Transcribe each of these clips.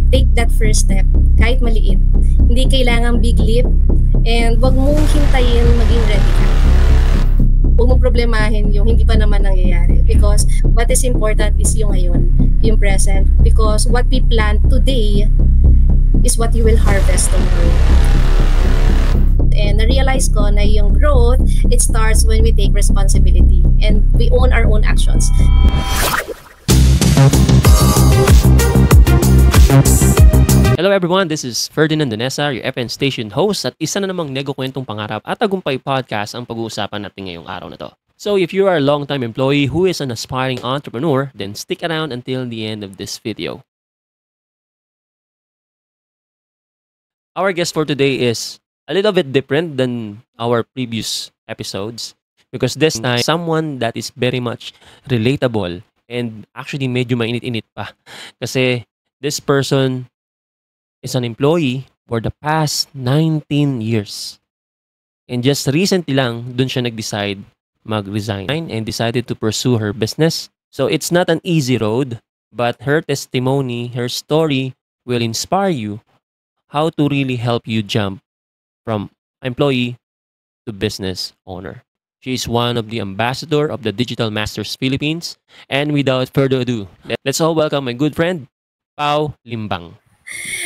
take that first step, kahit maliit. Hindi kailangan big leap, and wag mong hintayin maging ready ka. Huwag mong problemahin yung hindi pa naman nangyayari, because what is important is yung ngayon, yung present, because what we plant today is what you will harvest tomorrow. And na-realize ko na yung growth, it starts when we take responsibility and we own our own actions. Hello everyone, this is Ferdinand Danesa, your FN station host, at isa na namang Negokwentong Pangarap at Tagumpay podcast ang pag-uusapan natin ngayong araw na to. So if you are a long-time employee who is an aspiring entrepreneur, then stick around until the end of this video. Our guest for today is a little bit different than our previous episodes because this time, someone that is very much relatable and actually medyo mainit-init pa. Kasi this person is an employee for the past 19 years. And just recently lang, dun siya nag-decide mag-resign and decided to pursue her business. So it's not an easy road, but her testimony, her story will inspire you how to really help you jump from employee to business owner. She is one of the ambassador of the Digital Masters Philippines. And without further ado, let's all welcome my good friend, Pao Limbang.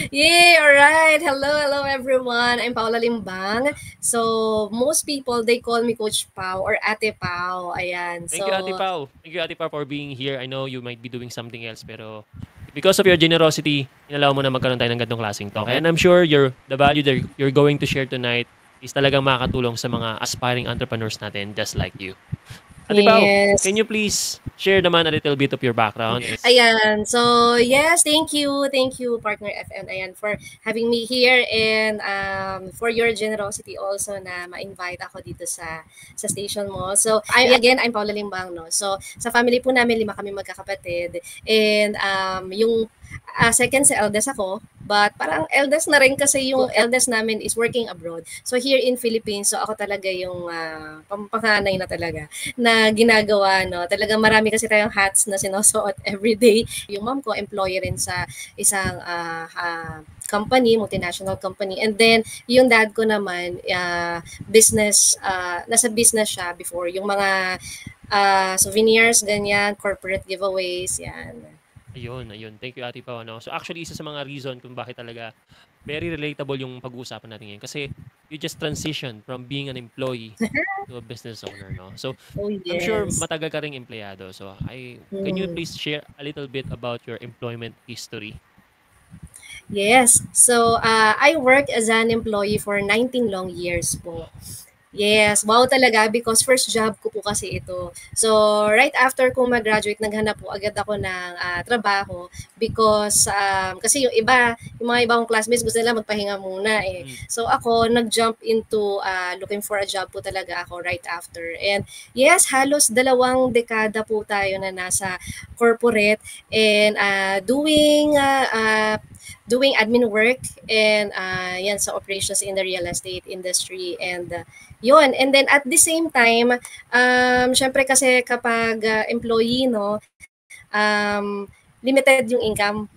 Yay! Alright! Hello everyone! I'm Paula Limbang. So, most people, they call me Coach Pao or Ate Pao. Ayan. Thank you, Ate Pao. Thank you, Ate Pao, for being here. I know you might be doing something else, pero because of your generosity, inalaw mo na magkaroon tayo ng ganitong klaseng talk. And I'm sure the value that you're going to share tonight is talagang makakatulong sa mga aspiring entrepreneurs natin just like you. Ate Pao, can you please share naman a little bit of your background? Ayan. So, yes, thank you. Thank you, Partner FN, ayan, for having me here and for your generosity also na ma-invite ako dito sa station mo. So, I'm Paula Limbang, no? So, sa family po namin, 5 kami magkakapatid. And yung second sa eldest ako, but parang eldest na rin kasi yung eldest namin is working abroad. So here in Philippines, so ako talaga yung panganay na talaga na ginagawa, no. Talagang marami kasi tayong hats na sinusuot everyday. Yung mom ko employer rin sa isang company, multinational company. And then yung dad ko naman business, nasa business siya before, yung mga souvenirs, ganyan, corporate giveaways, yan. Ayun. Thank you, Ate Pao. So actually, isa sa mga reason kung bakit talaga very relatable yung pag-uusapan natin ngayon. Kasi you just transition from being an employee to a business owner. No? So yes. I'm sure matagal ka ring empleyado. So can you please share a little bit about your employment history? Yes. So I worked as an employee for 19 long years po. Yes, wow talaga because first job ko po kasi ito. So, right after ko mag-graduate, naghanap po agad ako ng trabaho because kasi yung mga ibang classmates gusto nila magpahinga muna eh. So, ako nag-jump into looking for a job po talaga ako right after. And yes, halos 2 dekada po tayo na nasa corporate and doing admin work and yan sa operations in the real estate industry and yun. And then at the same time, syempre kasi kapag employee, no, limited yung income.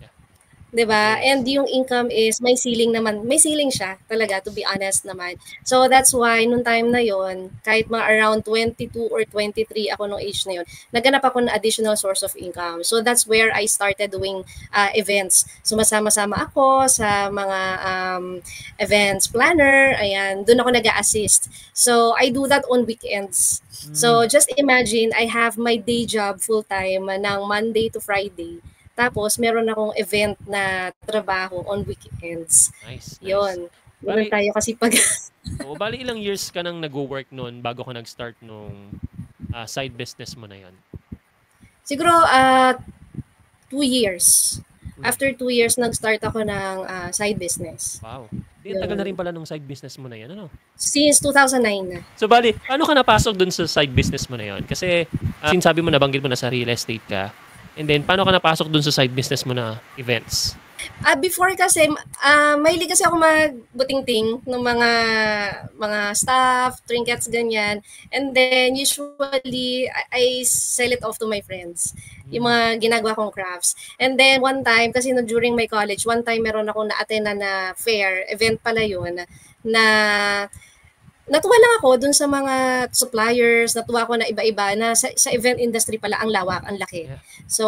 'Di ba? And yung income is may ceiling naman. May ceiling siya talaga, to be honest naman. So that's why nung time na yon, kahit mga around 22 or 23 ako nung age na yon, naghanap ako ng additional source of income. So that's where I started doing events. Sumasama-sama ako sa mga events planner. Ayan, doon ako nag-a-assist. So I do that on weekends. So just imagine, I have my day job full-time ng Monday to Friday. Tapos, meron akong event na trabaho on weekends. Nice. Yun. Yun tayo kasi pag... Bali ilang years ka nang nag-work noon bago ka nag-start nung side business mo na yon? Siguro, 2 years. After 2 years, nag-start ako ng side business. Wow. Tagal na rin pala nung side business mo na yan, ano? Since 2009 na. So, bali, paano ka napasok dun sa side business mo na yon? Kasi, sinasabi mo, nabanggit mo na sa real estate ka. And then, paano ka napasok dun sa side business mo na events? Before kasi, mahilig kasi ako magbutingting ng mga stuff, trinkets, ganyan. And then, usually, I sell it off to my friends. Yung mga ginagawa kong crafts. And then, one time, kasi no, during my college, one time meron akong na-attend na fair, event pala yun, na natuwa lang ako dun sa mga suppliers, natuwa ako na iba-iba na sa event industry pala ang lawak, ang laki. Yeah. So,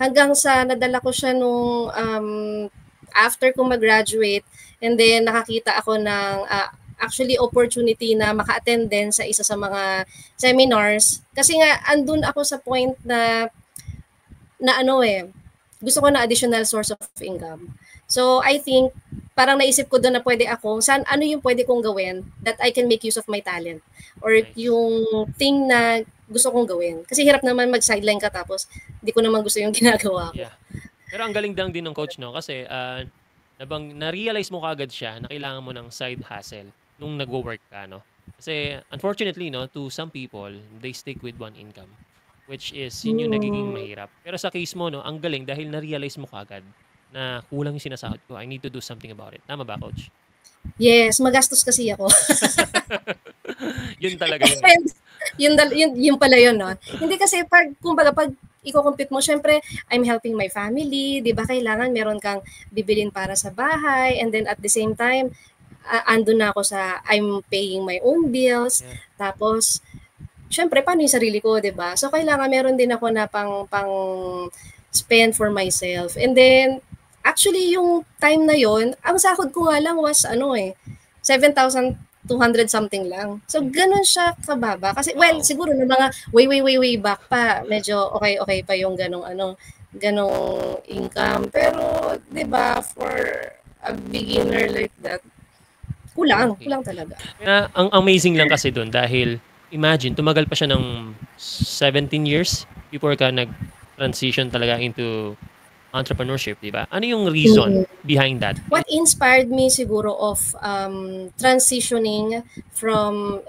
hanggang sa nadala ko siya nung after ko mag-graduate and then nakakita ako ng actually opportunity na maka-attend din sa isa sa mga seminars. Kasi nga, andun ako sa point na ano gusto ko na additional source of income. So, I think, parang naisip ko doon na pwede ako, ano yung pwede kong gawin that I can make use of my talent or Nice. yung thing na gusto kong gawin. Kasi hirap naman mag-sideline ka tapos hindi ko naman gusto yung ginagawa ko. Yeah. Pero ang galing din ng coach, no? Kasi na-realize mo kagad siya na kailangan mo ng side hustle nung nagwo-work ka, no? Kasi unfortunately, no, to some people, they stick with one income, which is yun yung nagiging mahirap. Pero sa case mo, no, ang galing dahil na-realize mo kagad na kulang yung sinasahod ko. I need to do something about it. Tama ba, coach? Yes, magastos kasi ako. Yun talaga yun. yun pala yun, no? Hindi kasi kumbaga pag i-compute mo, syempre, I'm helping my family, di ba? Kailangan meron kang bibilin para sa bahay, and then at the same time, andun na ako I'm paying my own bills, Yeah. tapos, syempre, paano yung sarili ko, di ba? So, kailangan meron din ako na pang spend for myself. And then, actually, yung time na yon, ang sahod ko nga lang was, 7,200 something lang. So, ganun siya kababa. Kasi, well, Wow. siguro na mga way back pa, medyo okay pa yung ganong income. Pero, di ba, for a beginner like that, kulang talaga. Ang amazing lang kasi doon dahil imagine, tumagal pa siya ng 17 years before ka nag-transition talaga into entrepreneurship, di ba? Ano yung reason behind that? What inspired me siguro of transitioning from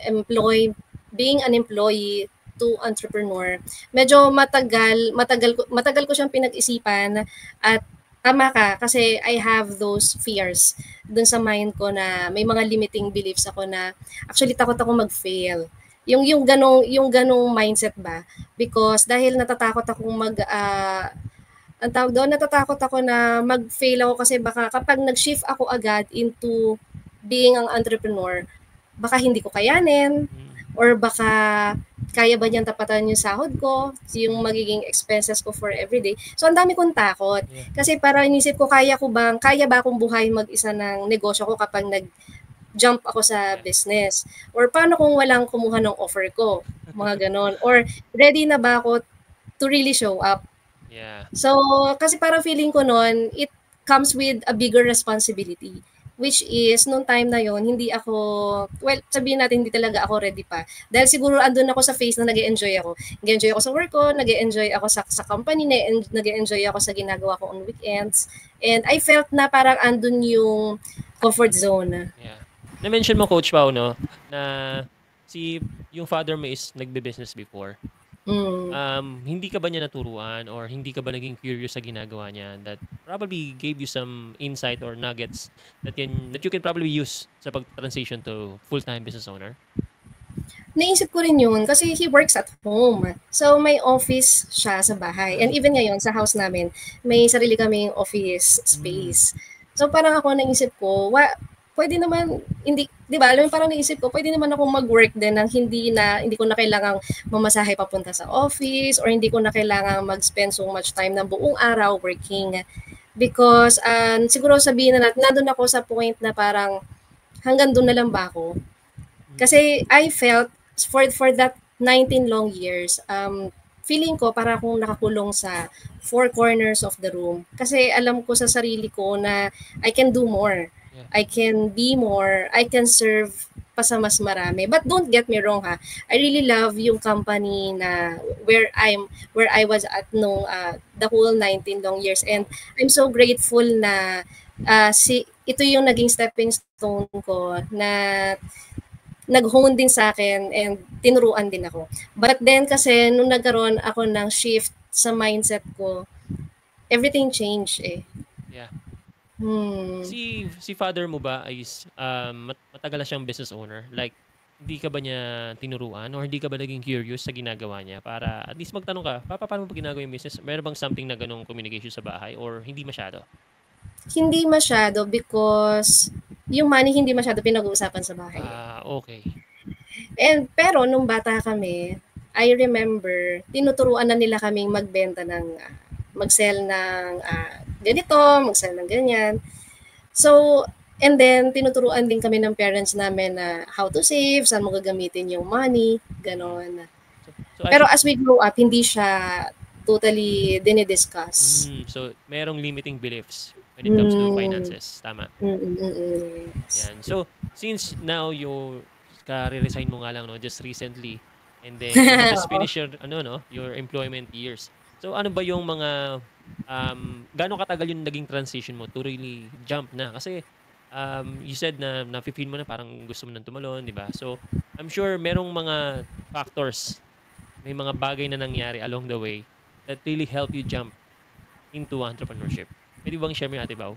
being an employee to entrepreneur, medyo matagal ko siyang pinag-isipan at tama ka kasi I have those fears dun sa mind ko na may mga limiting beliefs ako na actually takot ako mag-fail. Yung ganong mindset ba? Because dahil natatakot akong ang tawag doon, natatakot ako na mag-fail ako kasi baka kapag nag-shift ako agad into being ang entrepreneur, baka hindi ko kayanin or baka kaya ba niyang tapatan yung sahod ko, yung magiging expenses ko for everyday. So, ang dami kong takot. Yeah. Kasi para inisip ko, kaya ba akong buhayin mag-isa ng negosyo ko kapag jump ako sa business? Or paano kung walang kumuha ng offer ko? Mga ganon. Or ready na ba ako to really show up? Yeah. So, kasi parang feeling ko noon, it comes with a bigger responsibility. Which is, nung time na yon hindi ako, well, sabihin natin, hindi talaga ako ready pa. Dahil siguro andun ako sa phase na nag-enjoy ako. Nag-enjoy ako sa work ko, nag-enjoy ako sa company, nag-enjoy ako sa ginagawa ko on weekends. And I felt na parang andun yung comfort zone. Yeah. Na-mention mo, Coach Pao, no, na yung father mo is nagbe-business before. Hindi ka ba niya naturuan or hindi ka ba naging curious sa ginagawa niya that probably gave you some insight or nuggets that you can probably use sa pag-transition to full-time business owner? Naisip ko rin yun kasi he works at home. So, may office siya sa bahay. And even ngayon, sa house namin, may sarili kaming office space. So, parang ako naisip ko, pwede naman, hindi, di ba, alam mo, parang naisip ko, pwede naman ako mag-work din ng hindi ko na kailangang mamasahe papunta sa office or hindi ko na kailangang mag-spend so much time ng buong araw working. Because, siguro sabihin na natin, nandun ako sa point na parang hanggang doon na lang ba ako? Kasi I felt, for that 19 long years, feeling ko para akong nakakulong sa four corners of the room. Kasi alam ko sa sarili ko na I can do more. Yeah. I can be more. I can serve pa sa mas marami. But don't get me wrong ha. I really love yung company na where I was at nung the whole 19 long years, and I'm so grateful na ito yung naging stepping stone ko na nag-hone din sa akin and tinuruan din ako. But then kasi nung nagkaroon ako ng shift sa mindset ko, everything changed eh. Yeah. Si father mo ba ay matagal na siyang business owner? Like, hindi ka ba niya tinuruan or hindi ka ba naging curious sa ginagawa niya para at least magtanong ka, "Papa, paano mo ba ginagawa yung business?" Meron bang something na gano'ng communication sa bahay or hindi masyado? Hindi masyado because yung money hindi masyado pinag-uusapan sa bahay. Okay. And pero nung bata kami, I remember tinuturuan na nila kaming magbenta ng mag-sell ng ganito, mag-sell ng ganyan. So, and then tinuturuan din kami ng parents namin na how to save, saan mo gagamitin yung money, ganon. So Pero as we grow up, hindi siya totally dinidiscuss. so merong limiting beliefs when it comes to finances, tama? Yes. Yan. So, since now ka-resign mo nga lang, no, just recently, and then you just finish your, your employment years. So, ano ba yung mga, gaano katagal yung naging transition mo to really jump na? Kasi, you said na nafe-feel mo na parang gusto mo nang tumalon, di ba? So, I'm sure merong mga factors, may mga bagay na nangyari along the way that really help you jump into entrepreneurship. Pwede bang share mo yung Ate Bao?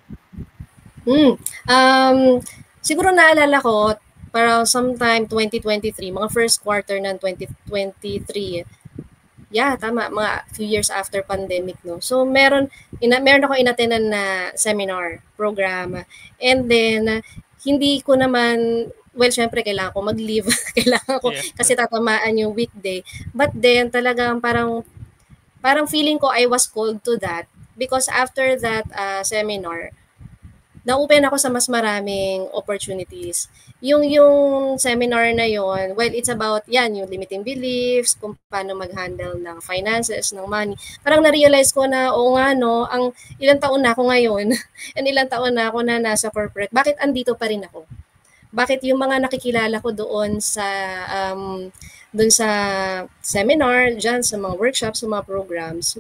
Siguro naalala ko, parang sometime 2023, mga first quarter ng 2023, yeah, tama, mga few years after pandemic, no. So meron ako inattenan na seminar program, and then hindi ko naman, well, syempre kailangan ko mag-leave, kailangan ko kasi tatamaan yung weekday. But then talagang parang feeling ko I was called to that because after that seminar, na-open ako sa mas maraming opportunities. Yung seminar na yon, well, it's about yan, yung limiting beliefs, kung paano mag-handle ng finances, ng money. Parang na-realize ko na, oo nga, no, ang ilang taon na ako ngayon, and ilang taon na ako na nasa corporate, bakit andito pa rin ako? Bakit yung mga nakikilala ko doon sa seminar, dyan, sa mga workshops, sa mga programs,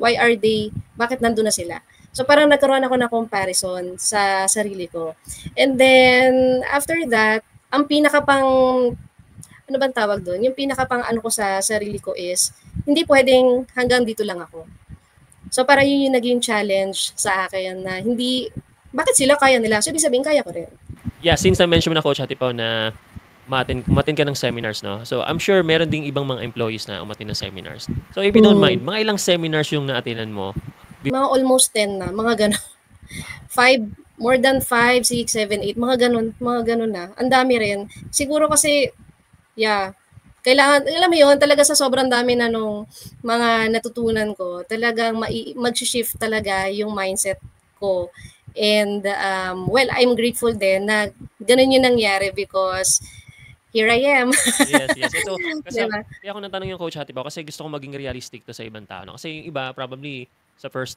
bakit nandun na sila? So parang nagkaroon ako ng comparison sa sarili ko. And then after that, ang ano bang tawag doon? Yung pinaka ano ko sa sarili ko is, hindi pwedeng hanggang dito lang ako. So parang yun yung naging challenge sa akin na bakit sila kaya nila? So ibig sabihin, kaya ko rin. Yeah, since na-mention mo na, Coach Ate Pao, na umattend ka ng seminars, no? So, I'm sure meron ding ibang mga employees na umattend ng seminars. So, if you don't mind, mga ilang seminars yung na-attendan mo? Mga almost 10 na, mga gano'n. 5, more than 5, 6, 7, 8, mga ganun na. Ang dami rin. Siguro kasi, yeah, kailangan, alam mo yun, talaga sa sobrang dami na nung mga natutunan ko, talagang mag-shift talaga yung mindset ko. And, well, I'm grateful din na ganun yung nangyari because here I am. Yes. So, kasi diba? Kaya ako natanong yung Coach Ate Pao kasi gusto ko maging realistic to sa ibang tao. No? Kasi yung iba, probably, sa first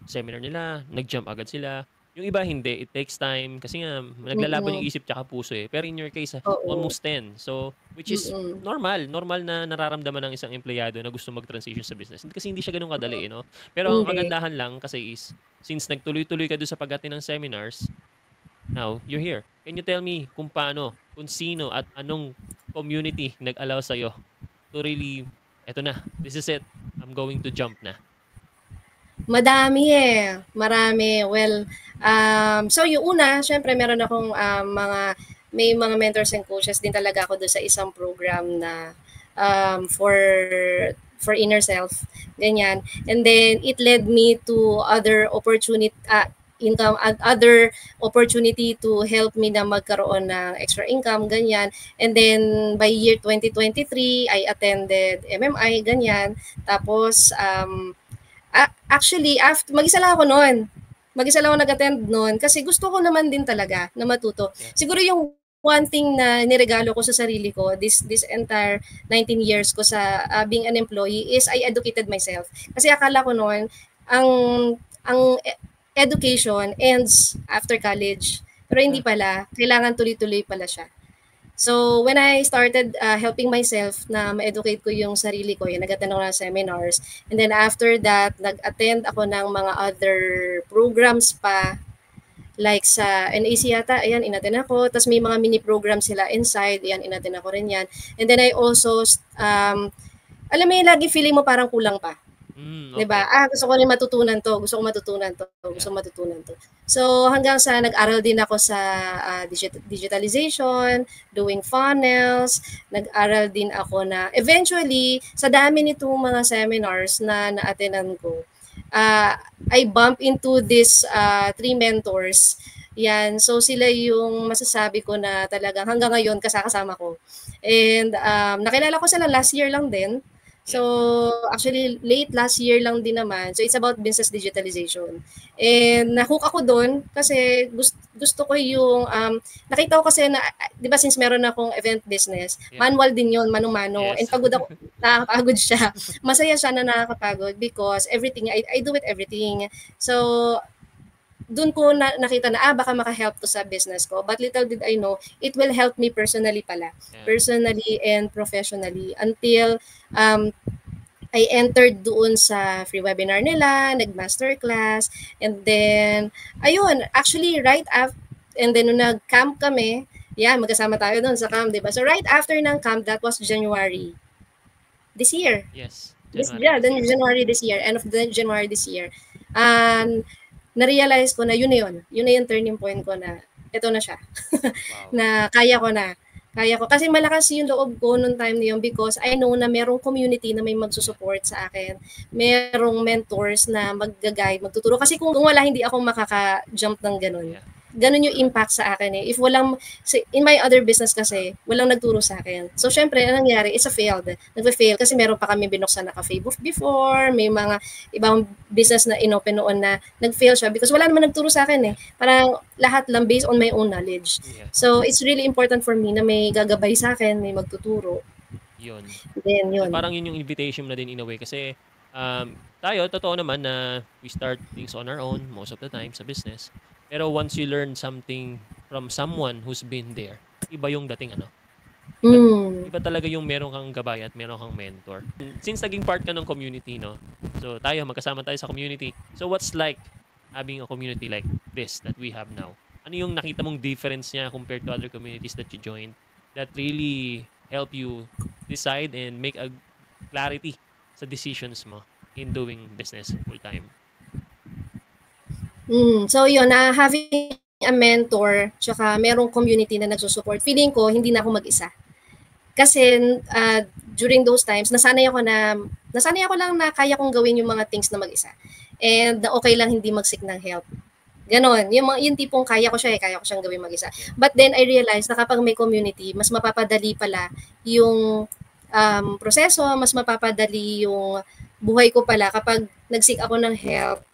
seminar nila, nag-jump agad sila. Yung iba hindi, it takes time kasi nga naglalaban yung isip tsaka puso eh. Pero in your case, almost 10. So, which is normal na nararamdaman ng isang empleyado na gusto mag-transition sa business. Kasi hindi siya ganun kadali, no? Pero ang kagandahan lang kasi is, since nagtuloy-tuloy ka doon sa pag-attend ng seminars, now, you're here. Can you tell me kung paano, kung sino at anong community nag-allow sa'yo to really, eto na, this is it, I'm going to jump na? Madami eh. Marami. Well, so yung una, syempre meron akong may mga mentors and coaches din talaga ako doon sa isang program na for inner self. Ganyan. And then it led me to other opportunity to help me na magkaroon ng extra income, ganyan. And then by year 2023, I attended MMI, ganyan. Tapos actually, mag-isa lang ako noon. Mag-isa lang ako nag-attend noon kasi gusto ko naman din talaga na matuto. Siguro yung one thing na niregalo ko sa sarili ko this entire 19 years ko sa being an employee is I educated myself. Kasi akala ko noon ang education ends after college. Pero hindi pala, kailangan tuloy-tuloy pala siya. So, when I started helping myself na ma-educate ko yung sarili ko, nag-attend ako ng seminars. And then after that, nag-attend ako ng mga other programs pa. Like sa NAC yata, ayan, inattend ako. Tapos may mga mini programs sila inside, ayan, inattend ako rin yan. And then I also, alam mo yung lagi feeling mo parang kulang pa. 'Di ba? Okay. Gusto ko rin matutunan 'to, gusto ko matutunan 'to, gusto Yeah. ko matutunan 'to. So, hanggang sa nag-aral din ako sa digitalization, doing funnels, nag-aral din ako na eventually sa dami nitong mga seminars na na-attendan ko, I bump into this three mentors. Yan, so sila yung masasabi ko na talagang hanggang ngayon kasama ko. And nakilala ko sila last year lang din. So, Yeah. actually, late last year lang din naman. So, it's about business digitalization. And na-hook ako doon kasi gusto ko yung, nakita ko kasi na, di ba since meron akong event business, Yeah. manual din yun, mano-mano. And Yes. pagod ako, nakakapagod siya. Masaya siya na nakakapagod because everything, I do it everything. So, doon ko nakita na baka maka-help to sa business ko. But little did I know, it will help me personally pala. Yeah. Personally and professionally until I entered doon sa free webinar nila, nag-masterclass, and then, ayun, actually right after, and then nung nag-camp kami, yeah, magkasama tayo doon sa camp, di ba? So right after ng camp, that was January this year. Yes. This, January yeah, this then year. January this year, end of the January this year. And na-realize ko na yun na yun. Yun na yung turning point ko na ito na siya. Wow. Na kaya ko na. Kaya ko. Kasi malakas yung loob ko noong time na yun because I know na merong community na may magsusupport sa akin. Merong mentors na mag-guide, magtuturo. Kasi kung wala, hindi ako makaka-jump ng ganun. Yeah. Ganun yung impact sa akin eh. If walang, in my other business kasi, walang nagturo sa akin. So, syempre, anong nangyari? It's a failed. Nagpa-fail kasi meron pa kami binuksan na cafe before, may mga ibang business na inopen noon na nag-fail siya because wala naman nagturo sa akin eh. Parang lahat lang based on my own knowledge. Yeah. So, it's really important for me na may gagabay sa akin, may magtuturo. Yun. Then, yun. So, parang yun yung invitation na din in a way kasi tayo, totoo naman na we start things on our own most of the time sa business. Pero once you learn something from someone who's been there, iba yung dating ano. Iba talaga yung meron kang gabay at meron kang mentor. Since naging part ka ng community, no? So tayo, magkasama tayo sa community. So what's like having a community like this that we have now? Ano yung nakita mong difference niya compared to other communities that you joined that really help you decide and make a clarity sa decisions mo in doing business full time? So yun, na having a mentor, tsaka merong community na nagsusupport, feeling ko hindi na ako mag-isa. Kasi during those times, nasanay ako lang na kaya kong gawin yung mga things na mag-isa. And okay lang hindi mag-seek ng help. Ganon. Yung tipong kaya ko siyang gawin mag-isa. But then I realized na kapag may community, mas mapapadali pala yung proseso, mas mapapadali yung buhay ko pala kapag nag-seek ako ng help.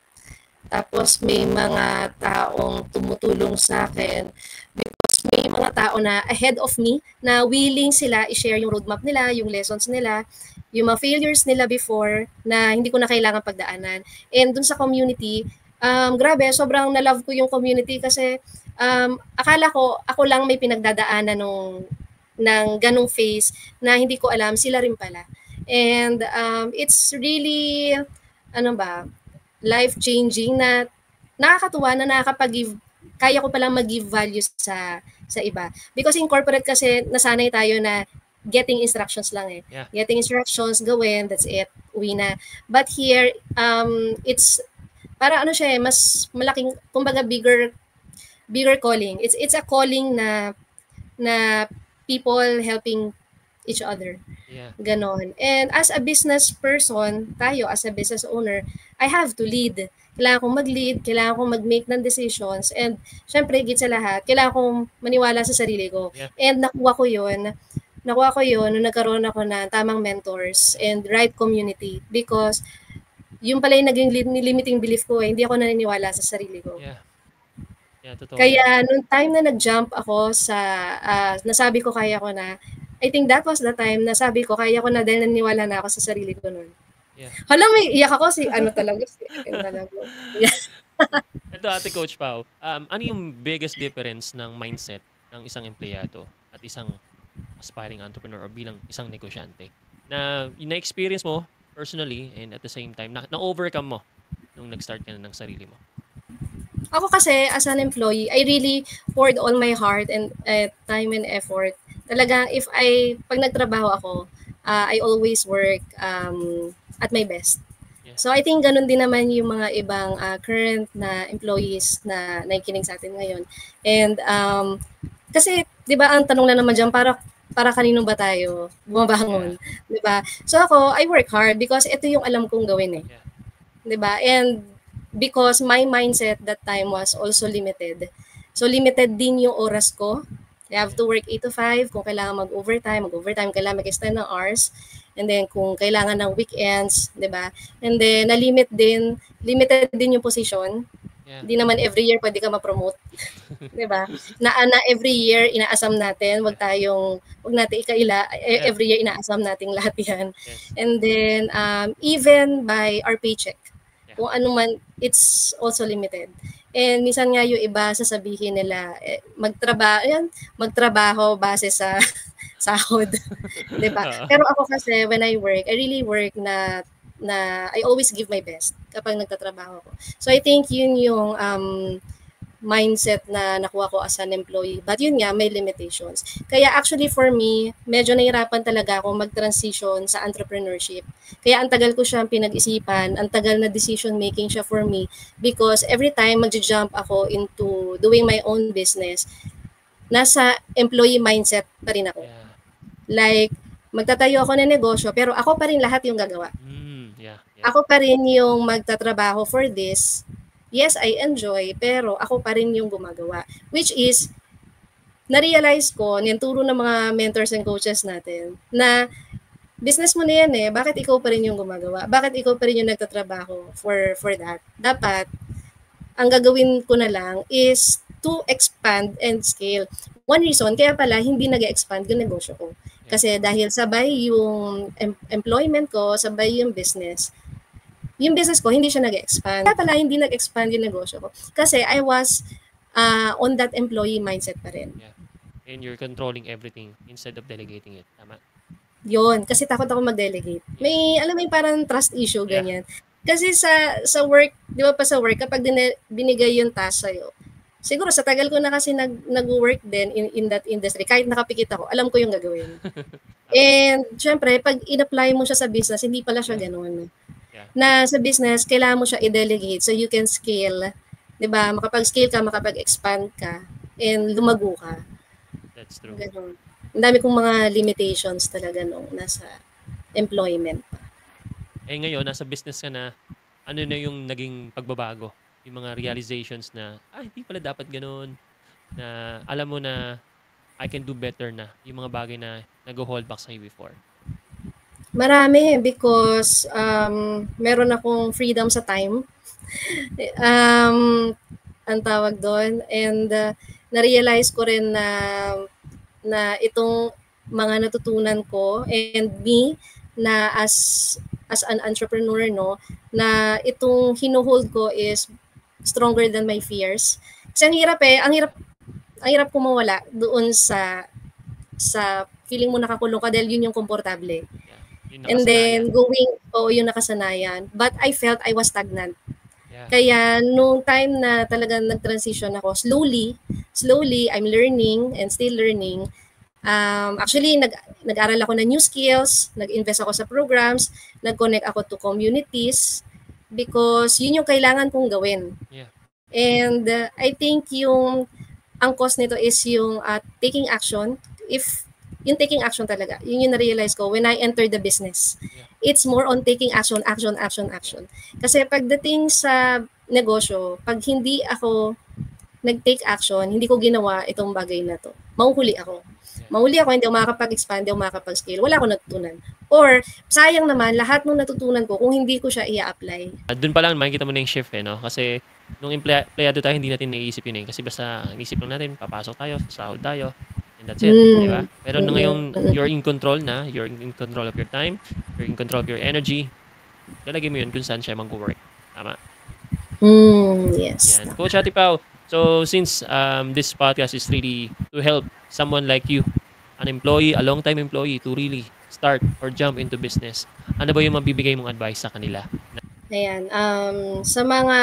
Tapos may mga taong tumutulong sa akin because may mga tao na ahead of me na willing sila i-share yung roadmap nila, yung lessons nila, yung mga failures nila before na hindi ko na kailangan pagdaanan. And dun sa community, grabe, sobrang na-love ko yung community kasi akala ko ako lang may pinagdadaanan ng ganong phase na hindi ko alam, sila rin pala. And it's really, life-changing na nakakatuwa na nakakapag-give, kaya ko palang mag-give value sa iba. Because in corporate kasi nasanay tayo na getting instructions lang eh. Yeah. Getting instructions, gawin, that's it, uwi na. But here, it's para siya eh, mas malaking, kumbaga bigger calling. It's a calling na people helping each other. Yeah. Ganon. And as a business person, tayo as a business owner, I have to lead. Kailangan kong mag-lead, kailangan kong mag-make ng decisions, and syempre, higit sa lahat, kailangan kong maniwala sa sarili ko. Yeah. And nakuha ko yun nung nagkaroon ako ng tamang mentors and right community because yung pala yung naging limiting belief ko eh, hindi ako naniniwala sa sarili ko. Yeah. Yeah, totoo. Kaya nung time na nag-jump ako sa, nasabi ko kaya ko na, I think that was the time na sabi ko, kaya ko na dahil naniwala na ako sa sarili ko noon. Yeah. Hala, may iyak ako talaga. Yeah. Ito, Ate Coach Pao, ano yung biggest difference ng mindset ng isang empleyado at isang aspiring entrepreneur or bilang isang negosyante? Na na-experience mo personally and at the same time, na-overcome mo nung nag-start ka na ng sarili mo? Ako kasi, as an employee, I really poured all my heart and time and effort. Talaga, pag nagtrabaho ako, I always work at my best. Yeah. So I think ganun din naman yung mga ibang current na employees na nakikinig sa atin ngayon. And kasi 'di ba ang tanong lang naman diyan para kanino ba tayo bumabangon, 'di ba? So ako, I work hard because ito yung alam kong gawin eh. Yeah. 'Di ba? And because my mindset that time was also limited. So limited din yung oras ko. I have to work 8 to 5. Kung kailangan mag-overtime, kailangan mag-extend ng hours. And then kung kailangan ng weekends, 'di ba? And then limited din yung position. Yeah. Hindi naman every year pwede ka ma-promote. 'Di ba? Na every year inaasam natin, wag natin ikaila, every year inaasam nating lahat 'yan. Yes. And then even by our paycheck, kung ano man, it's also limited. And minsan nga yung iba sasabihin nila, magtrabaho base sa sahod. 'Di ba? Pero ako kasi when I work, I really work na I always give my best kapag nagtatrabaho ako. So I think yun yung mindset na nakuha ko as an employee. But yun nga, may limitations. Kaya actually for me, medyo nahirapan talaga ako mag-transition sa entrepreneurship. Kaya ang tagal ko siyang pinag-isipan, ang tagal na decision making siya for me because every time mag-jump ako into doing my own business, nasa employee mindset pa rin ako. Yeah. Like, magtatayo ako ng negosyo pero ako pa rin lahat yung gagawa. Yeah. Ako pa rin yung magtatrabaho for this. Yes, I enjoy, pero ako pa rin yung gumagawa. Which is, na-realize ko, niyanturo ng mga mentors and coaches natin, na business mo na yan eh, bakit ikaw pa rin yung gumagawa? Bakit ikaw pa rin yung nagtatrabaho for that? Dapat, ang gagawin ko na lang is to expand and scale. One reason, kaya pala hindi nag-expand yung negosyo ko. Kasi dahil sabay yung employment ko, sabay yung business ko, hindi siya nag-expand. Kaya pala hindi nag-expand yung negosyo ko. Kasi I was on that employee mindset pa rin. Yeah. And you're controlling everything instead of delegating it. Tama? Yun, kasi takot ako mag-delegate. May, alam mo yung parang trust issue, ganyan. Kasi sa work, di ba pa sa work, kapag binigay yung task sa'yo, siguro sa tagal ko na kasi nag-work din in that industry, kahit nakapikit ako, alam ko yung gagawin. And syempre, pag in-apply mo siya sa business, hindi pala siya ganun. Na sa business, kailangan mo siya i-delegate so you can scale. 'Di ba? Makapag-scale ka, makapag-expand ka, and lumago ka. That's true. Ganun. Ang dami kong mga limitations talaga nung nasa employment pa. Eh ngayon, nasa business ka na, ano na yung naging pagbabago? Yung mga realizations na, hindi pala dapat ganun. Na alam mo na, I can do better na. Yung mga bagay na nag-hold back sa'yo before. Marami because meron akong freedom sa time. Ang tawag doon. And na-realize ko rin na itong mga natutunan ko and me na as an entrepreneur, no, na itong hinuhold ko is stronger than my fears. Kasi ang hirap kumawala doon sa feeling mo nakakulong ka dahil yun yung komportable. And then yung nakasanayan. But I felt I was stagnant. Yeah. Kaya nung time na talagang nag-transition ako, slowly, I'm learning and still learning. Actually, nag-aral ako ng new skills, nag-invest ako sa programs, nag-connect ako to communities because yun yung kailangan kong gawin. Yeah. And I think ang cost nito is yung taking action. Yung taking action talaga, yun yung na-realize ko when I entered the business. Yeah. It's more on taking action. Kasi pagdating sa negosyo, pag hindi ako nag-take action, hindi ko ginawa itong bagay na to, mahuhuli ako. Hindi ako makakapag-expand, hindi ako makakapag-scale, wala akong natutunan. Or, sayang naman, lahat ng natutunan ko kung hindi ko siya i-apply. Doon pa lang, makikita mo na yung shift no? Kasi nung empleyado tayo, hindi natin naiisip yun Kasi basta, naisip lang natin, papasok tayo, sahod tayo, and that's it, di ba? Pero ngayon, you're in control na, you're in control of your time, you're in control of your energy, lalagay mo yun kung saan siya mag-work. Tama? Yes. Yan. Coach Ate Pao, so since this podcast is really to help someone like you, an employee, a long-time employee, to really start or jump into business, ano ba yung mabibigay mong advice sa kanila? Ayan, sa mga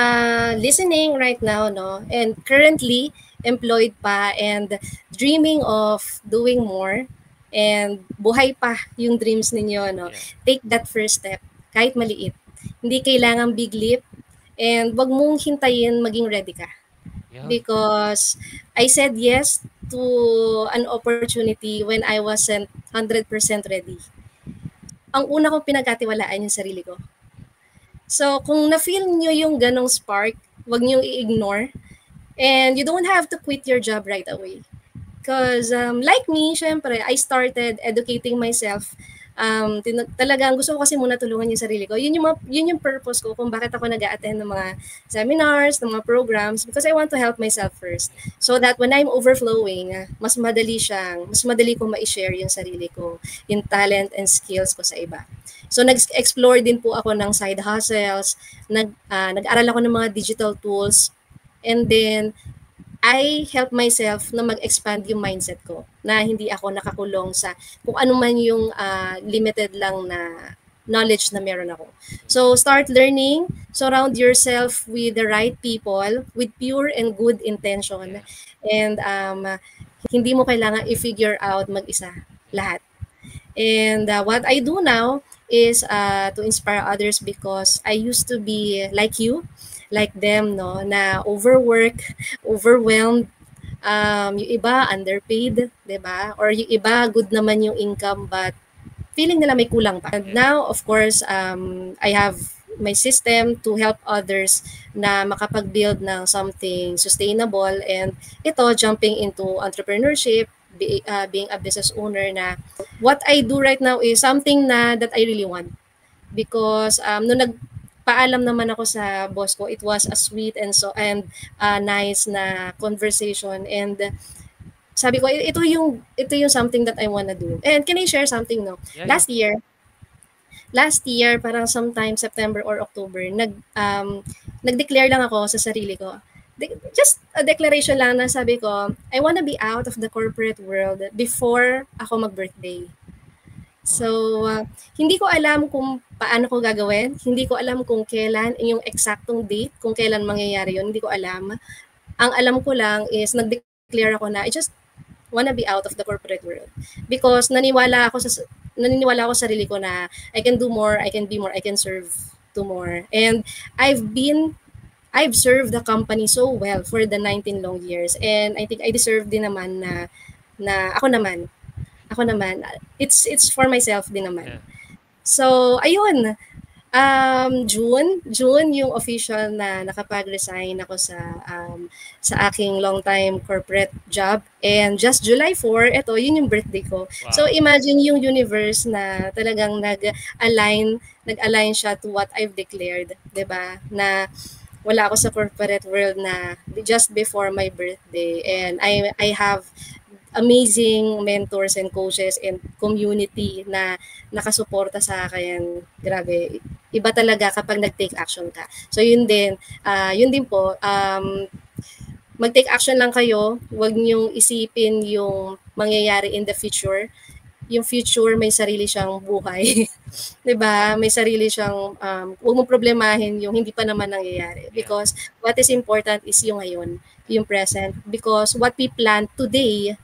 listening right now, no, and currently employed pa and dreaming of doing more and buhay pa yung dreams ninyo, no, take that first step, kahit maliit. Hindi kailangan big leap and wag mong hintayin maging ready ka. Yun. Because I said yes to an opportunity when I wasn't 100% ready. Ang una kong pinagkatiwalaan yung sarili ko. So, kung na-feel nyo yung ganong spark, wag nyo i-ignore. And you don't have to quit your job right away. Because like me, syempre, I started educating myself. Talagang gusto ko kasi muna tulungan yung sarili ko. Yun yung purpose ko kung bakit ako nag-a-attend ng mga seminars, ng mga programs, because I want to help myself first. So that when I'm overflowing, mas madali ko ma-share yung sarili ko, yung talent and skills ko sa iba. So nag-explore din po ako ng side hustles, nag-aral ako ng mga digital tools, and then I help myself na mag-expand yung mindset ko na hindi ako nakakulong sa kung ano man yung limited lang na knowledge na meron ako. So start learning, surround yourself with the right people with pure and good intention, and hindi mo kailangan i-figure out mag-isa lahat. And what I do now is to inspire others because I used to be like you, like them, no, na overwork, overwhelmed, yung iba underpaid, 'di ba? Or yung iba good naman yung income but feeling nila may kulang pa. And now, of course, I have my system to help others na makapag-build ng something sustainable, and ito jumping into entrepreneurship, being a business owner, na what I do right now is something na that I really want because nung nagpaalam naman ako sa boss ko, it was a sweet and nice na conversation, and sabi ko ito yung something that I wanna do. And can I share something, no? Yeah, Last year parang sometime September or October, nag-declare lang ako sa sarili ko. Just a declaration lang na sabi ko, I wanna be out of the corporate world before ako mag-birthday. So, hindi ko alam kung paano ko gagawin. Hindi ko alam kung kailan, yung eksaktong date, kung kailan mangyayari yun. Hindi ko alam. Ang alam ko lang is nag-declare ako na I just wanna be out of the corporate world. Because naniniwala ako sa sarili ko na I can do more, I can be more, I can serve to more. And I've served the company so well for the 19 long years, and I think I deserve din naman na ako naman it's for myself din naman. Yeah. So ayun, June yung official na nakapag-resign ako sa aking long time corporate job, and just July 4 yun yung birthday ko. Wow. So imagine yung universe na talagang nag-align siya to what I've declared, 'di ba? Na wala ako sa corporate world na just before my birthday, and I have amazing mentors and coaches and community na nakasuporta sa akin. Grabe, iba talaga kapag nag-take action ka. So yun din po, mag-take action lang kayo, huwag niyong isipin yung mangyayari in the future. Yung future may sarili siyang buhay. 'Di ba? May sarili siyang huwag mong problemahin yung hindi pa naman nangyayari, because what is important is yung ngayon, yung present, because what we plant today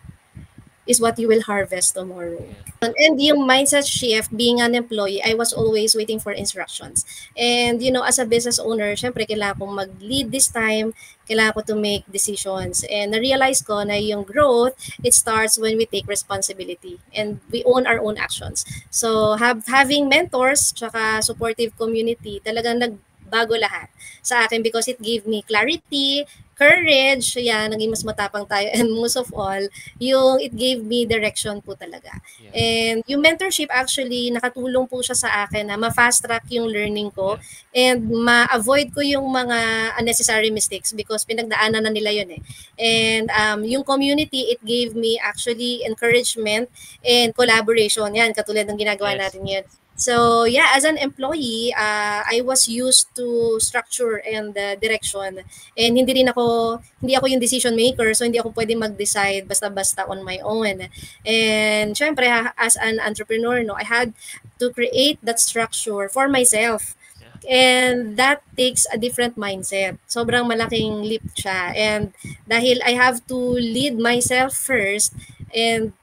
is what you will harvest tomorrow. And yung mindset shift, being an employee, I was always waiting for instructions. And as a business owner, syempre kailangan kong mag-lead this time, kailangan ko to make decisions. And na-realize ko na yung growth, it starts when we take responsibility and we own our own actions. So having mentors, tsaka supportive community, talagang nagbago lahat sa akin because it gave me clarity, courage, naging mas matapang tayo, and most of all, it gave me direction po talaga. Yeah. And yung mentorship actually, nakatulong po siya sa akin na ma-fast track yung learning ko, and ma-avoid ko yung mga unnecessary mistakes because pinagdaanan na nila yun eh. And yung community, it gave me actually encouragement and collaboration. Yan, katulad ng ginagawa natin yun. So as an employee, I was used to structure and direction, and hindi ako yung decision maker, so hindi ako pwedeng mag-decide basta-basta on my own. And syempre, as an entrepreneur, I had to create that structure for myself. And that takes a different mindset. Sobrang malaking leap siya. And dahil I have to lead myself first, and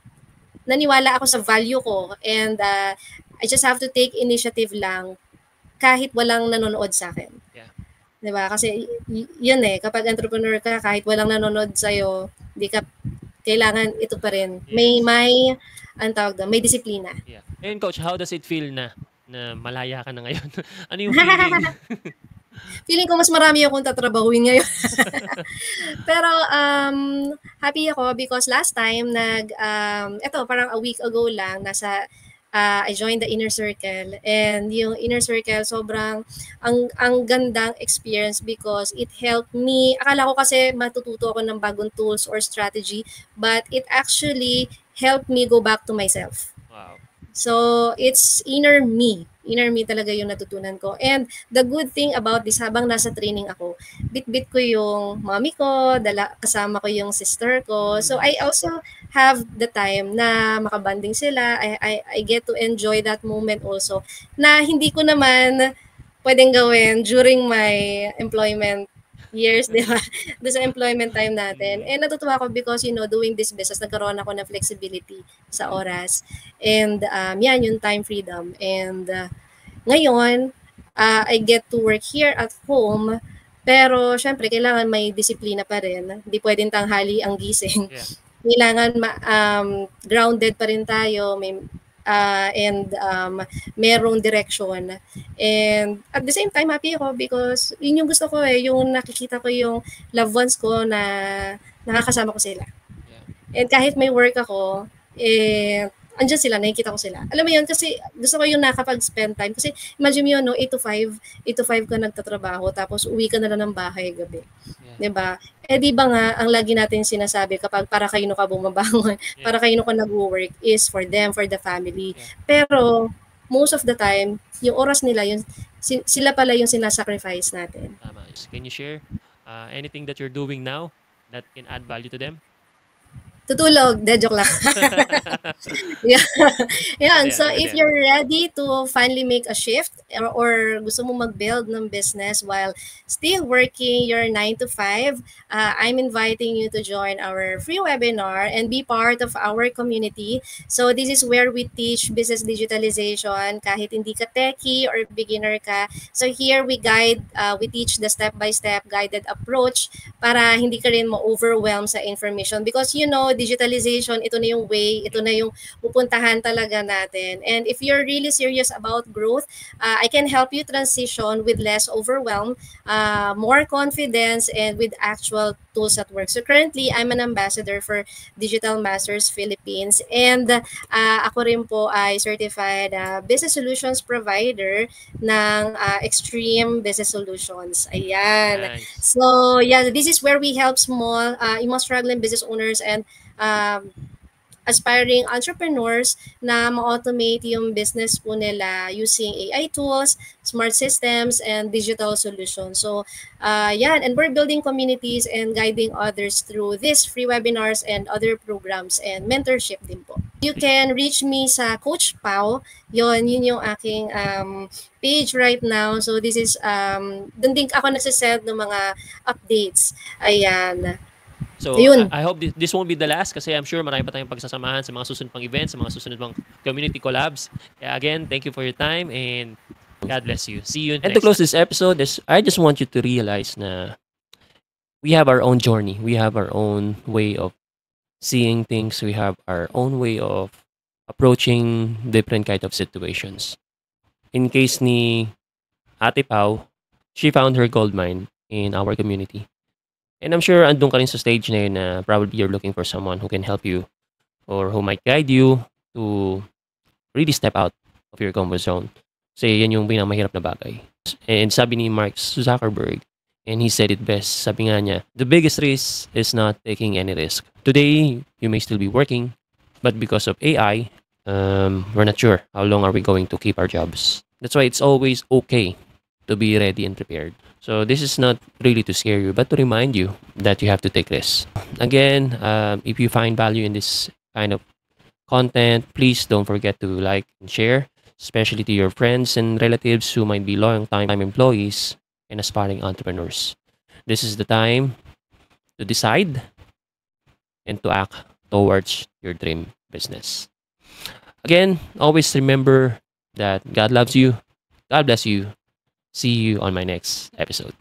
naniwala ako sa value ko, and I just have to take initiative lang kahit walang nanonood sa akin. Yeah. 'Di ba? Kasi yun eh, kapag entrepreneur ka, kahit walang nanonood sa'yo, di ka, kailangan ito pa rin. May, Yes. ang tawag doon, may disiplina. Yeah. And coach, how does it feel na malaya ka na ngayon? Ano yung feeling? Feeling ko mas marami akong tatrabahuin ngayon. Pero happy ako because last time eto parang a week ago lang I joined the Inner Circle, and yung Inner Circle sobrang ang gandang experience because it helped me. Akala ko kasi matututo ako ng bagong tools or strategy, but it actually helped me go back to myself. Wow. So, it's inner me. Inner me talaga yung natutunan ko. And the good thing about this, habang nasa training ako, bit-bit ko yung mommy ko, kasama ko yung sister ko. So, I also have the time na makabanding sila. I get to enjoy that moment also na hindi ko naman pwedeng gawin during my employment years, di ba? Doon sa employment time natin. And natutuwa ako because, doing this business, nagkaroon ako ng flexibility sa oras. And yan, yung time freedom. And ngayon, I get to work here at home. Pero, syempre, kailangan may disiplina pa rin. Hindi pwedeng tanghali ang gising. Yeah. Kailangan grounded pa rin tayo. And merong direction. And at the same time, happy ako because yun yung gusto ko yung nakikita ko yung loved ones ko na nakakasama ko sila. Yeah. And kahit may work ako, andyan sila, nakikita ko sila. Alam mo yun, kasi gusto ko yung nakapag-spend time. Kasi imagine mo yun, 8 to 5 ka nagtatrabaho, tapos uwi ka na lang ng bahay gabi. Yeah. Diba? Di ba nga, ang lagi natin sinasabi kapag para kayo ka bumabangon, para kayo ka nag-work is for them, for the family. Pero, most of the time, yung oras nila, sila pala yung sinasacrifice natin. Tama. Can you share anything that you're doing now that can add value to them? Tutulog. Joke lang. Yeah. Yan. So, if you're ready to finally make a shift or gusto mo mag-build ng business while still working your 9 to 5, I'm inviting you to join our free webinar and be part of our community. So, this is where we teach business digitalization kahit hindi ka techie or beginner ka. So, here we teach the step-by-step guided approach para hindi ka rin ma-overwhelm sa information because digitalization, ito na yung way, ito na yung pupuntahan talaga natin. And if you're really serious about growth, I can help you transition with less overwhelm, more confidence, and with actual tools at work. So currently, I'm an ambassador for Digital Masters Philippines, and ako rin po ay certified business solutions provider ng Extreme Business Solutions. Ayan. Nice. So yeah, this is where we help small, yung mga struggling business owners and aspiring entrepreneurs na ma-automate yung business po nila using AI tools, smart systems, and digital solutions. So, yan. And we're building communities and guiding others through these free webinars and other programs and mentorship din po. You can reach me sa Coach Pao. Yun yung aking page right now. So, this is, dun din ako nagsisend ng mga updates. Ayan. So, I hope this won't be the last kasi I'm sure marami pa tayong pagsasamahan sa mga susunod pang events, sa mga susunod pang community collabs. Again, thank you for your time and God bless you. See you next time. And to close this episode, I just want you to realize na we have our own journey. We have our own way of seeing things. We have our own way of approaching different kind of situations. In case ni Ate Pao, she found her gold mine in our community. And I'm sure andun ka rin sa stage na yun na probably you're looking for someone who can help you or who might guide you to really step out of your comfort zone. Kasi yan yung pinakamahirap na bagay. And sabi ni Mark Zuckerberg, and he said it best, sabi nga niya, the biggest risk is not taking any risk. Today, you may still be working, but because of AI, we're not sure how long are we going to keep our jobs. That's why it's always okay to be ready and prepared. So this is not really to scare you, but to remind you that you have to take risks. Again, if you find value in this kind of content, please don't forget to like and share, especially to your friends and relatives who might be long-time employees and aspiring entrepreneurs. This is the time to decide and to act towards your dream business. Again, always remember that God loves you, God bless you, See you on my next episode.